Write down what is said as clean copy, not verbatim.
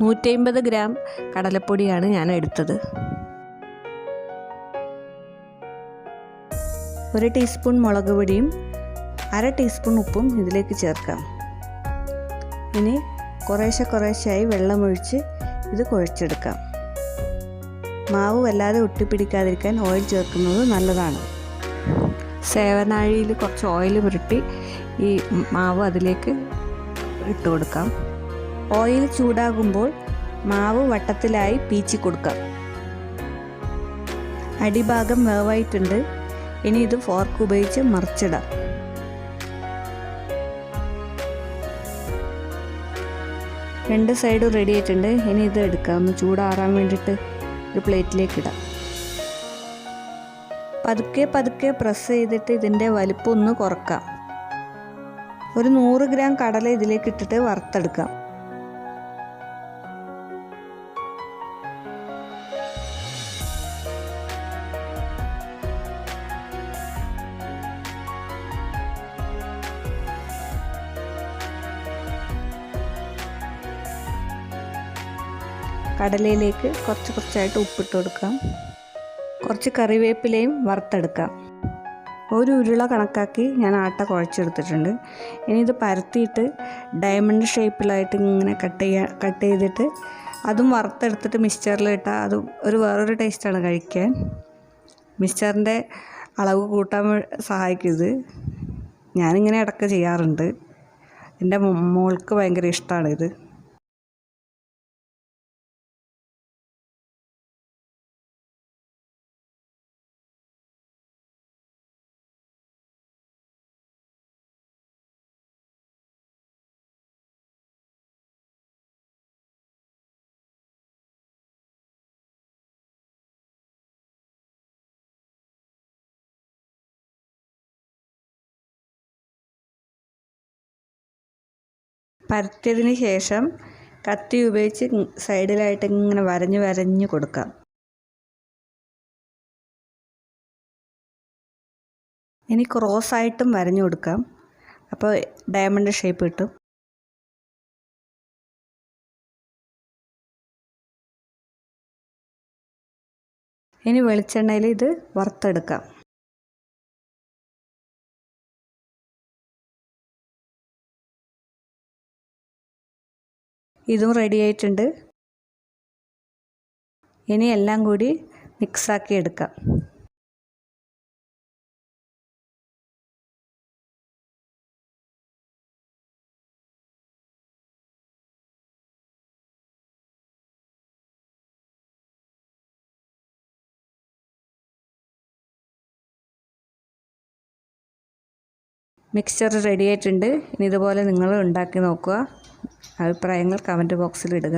150 gram കടലപ്പൊടിയാണ് ഞാൻ എടുത്തത്. 1 teaspoon മുളക് പൊടിയും 1/2 ടീസ്പൂൺ ഉപ്പും ഇതിലേക്ക് ചേർക്കാം. ഇനി കുറേശ്ശെയായി വെള്ളമൊഴിച്ച് ഇത് കുഴച്ചെടുക്കാം. മാവ് വല്ലാതെ ഒട്ടിപ്പിടിക്കാതിരിക്കാൻ ഓയിൽ ചേർക്കുന്നത് നല്ലതാണ്. സേവനാഴിയിൽ കുറച്ച് ഓയിൽ പുരട്ടി ഈ മാവ് അതിലേക്ക് ഇട്ട് കൊടുക്കാം. ഓയിൽ ചൂടാകുമ്പോൾ മാവ് വട്ടത്തിലായി പീച്ചി കൊടുക്കാം. അടിഭാഗം വേവായിട്ടുണ്ട്. ഇനി ഇത് ഫോർക്ക് ഉപയോഗിച്ച് മറിച്ചിടാം. രണ്ട് സൈഡും റെഡി ആയിട്ടുണ്ട്. ഇനി ഇത് എടുക്കാം. ഒന്ന് ചൂടാറാൻ വേണ്ടിയിട്ട് ഒരു പ്ലേറ്റിലേക്ക് ഇടാം. പതുക്കെ പ്രസ് ചെയ്തിട്ട് ഇതിൻ്റെ വലിപ്പം ഒന്ന് കുറക്കാം. ഒരു 100 ഗ്രാം കടല ഇതിലേക്ക് ഇട്ടിട്ട് വറുത്തെടുക്കാം. കടലയിലേക്ക് കുറച്ചായിട്ട് ഉപ്പിട്ട് കൊടുക്കാം. കുറച്ച് കറിവേപ്പിലയും വറുത്തെടുക്കാം. ഒരു ഉരുള കണക്കാക്കി ഞാൻ ആട്ട കുഴച്ചെടുത്തിട്ടുണ്ട്. ഇനി ഇത് പരത്തിയിട്ട് ഡയമണ്ട് ഷേപ്പിലായിട്ട് ഇങ്ങനെ കട്ട് ചെയ്തിട്ട് അതും വറുത്തെടുത്തിട്ട് മിക്സ്ചറിലിട്ടാൽ അത് വേറൊരു ടേസ്റ്റാണ് കഴിക്കാൻ. മിക്സ്ചറിൻ്റെ അളവ് കൂട്ടാൻ സഹായിക്കും ഇത്. ഞാനിങ്ങനെ ഇടയ്ക്ക് ചെയ്യാറുണ്ട്. എൻ്റെ മോൾക്ക് ഭയങ്കര ഇഷ്ടമാണിത്. പരത്തിയതിന് ശേഷം കത്തി ഉപയോഗിച്ച് സൈഡിലായിട്ട് ഇങ്ങനെ വരഞ്ഞു കൊടുക്കാം. ഇനി ക്രോസായിട്ടും വരഞ്ഞു കൊടുക്കാം. അപ്പോൾ ഡയമണ്ട് ഷേപ്പ് കിട്ടും. ഇനി വെളിച്ചെണ്ണയിൽ ഇത് വറുത്തെടുക്കാം. ഇതും റെഡി ആയിട്ടുണ്ട്. ഇനി എല്ലാം കൂടി മിക്സാക്കി എടുക്കാം. മിക്സ്ചർ റെഡി ആയിട്ടുണ്ട്. ഇനി ഇതുപോലെ നിങ്ങൾ ഉണ്ടാക്കി നോക്കുക. അഭിപ്രായങ്ങൾ കമൻറ്റ് ബോക്സിൽ ഇടുക.